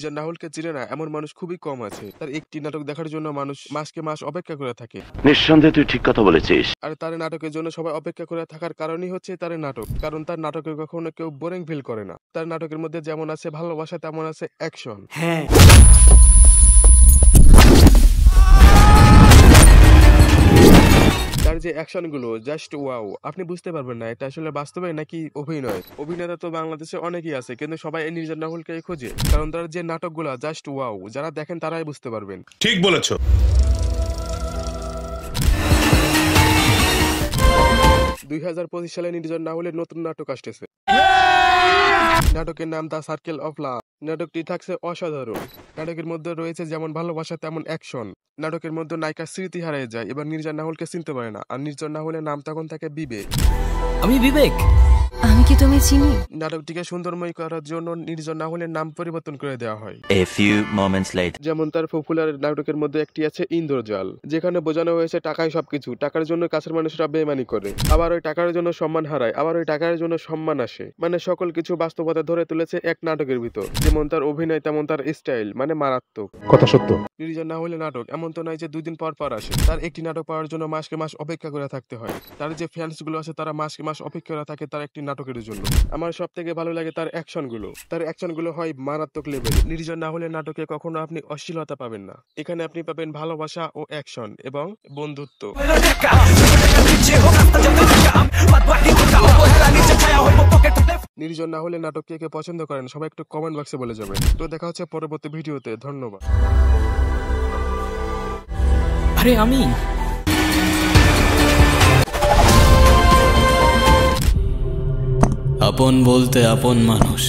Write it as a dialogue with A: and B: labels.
A: নির্জন রাহুলকে চিনে না এমন মানুষ খুবই কম আছে। তার একটি নাটক দেখার জন্য মানুষ মাসকে মাস অপেক্ষা করে থাকে।
B: নিঃসন্দেহে তুই ঠিক কথা বলেছিস।
A: আর তার নাটকের জন্য সবাই অপেক্ষা করে থাকার কারণই হচ্ছে তার নাটক, কারণ তার নাটকে কখনো কেউ বোরিং ফিল করে না। তার নাটকের মধ্যে যেমন আছে ভালোবাসা তেমন আছে অ্যাকশন।
C: হ্যাঁ,
A: তার যে অ্যাকশন গুলো জাস্ট ওয়াও, আপনি বুঝতে পারবেন না এটা আসলে বাস্তবে নাকি অভিনয়। অভিনেতা তো বাংলাদেশে অনেকেই আছে, কিন্তু সবাই এই নির্জন রাহুলকে খোঁজে, কারণ তার যে নাটকগুলো জাস্ট ওয়াও, যারা দেখেন তারাই বুঝতে পারবেন।
D: ঠিক বলেছো।
A: 2025 সালে নির্জন রাহুলের নতুন নাটক আসতেছে। নাটকের নাম দ্য সার্কেল অফ লাভ। নাটকটি থাকছে অসাধারণ। নাটকের মধ্যে রয়েছে যেমন ভালোবাসা তেমন অ্যাকশন। নাটকের মধ্যে নায়িকার স্মৃতি হারিয়ে যায়, এবার নির্জন রাহুলকে চিনতে পারে না, আর নির্জন রাহুলের নাম তখন থাকে বিবেক।
C: আমি বিবেক।
E: আমি কি তুমি চিনি?
A: নাটকটিকে সুন্দরময় করার জন্য নির্জন রাহুলের নাম পরিবর্তন করে দেওয়া হয়।
B: A few moments later.
A: যেমন তার পপুলার নাটকের মধ্যে একটি আছে ইন্দ্রজাল, যেখানে বোঝানো হয়েছে টাকায় সবকিছু, টাকার জন্য কাছের মানুষরা বেইমানি করে, আবার ওই টাকার জন্য সম্মান হারায়, আবার ওই টাকার জন্য সম্মান আসে, মানে সকল কিছু বাস্তবতা ধরে তুলেছে এক নাটকের ভিতর। যেমন তার অভিনয় তেমন তার স্টাইল, মানে মারাত্মক।
D: কথা সত্য।
A: নির্জন রাহুলের নাটক এমন তো নয় যে 2 দিন পর পর আসে। তার একটি নাটক পাওয়ার জন্য মাসকে মাস অপেক্ষা করে থাকতে হয়। তার যে ফ্যান্স গুলো আছে তারা মাসকে মাস অপেক্ষা করে থাকে তার একটি নাটকের জন্য। আমার সব থেকে ভালো লাগে তার অ্যাকশন গুলো। তার অ্যাকশন গুলো হয় মারাত্মক লেভেল। নির্জন রাহুলের নাটকে কখনো আপনি অশ্লীলতা পাবেন না, এখানে আপনি পাবেন ভালোবাসা ও অ্যাকশন এবং বন্ধুত্ব। নির্জন রাহুলের নাটক কে কে পছন্দ করেন সবাই একটু কমেন্ট বক্সে বলে যাবেন। তো দেখা হচ্ছে পরবর্তী ভিডিওতে। ধন্যবাদ।
C: আরে আমি আপন বলতে আপন মানুষ।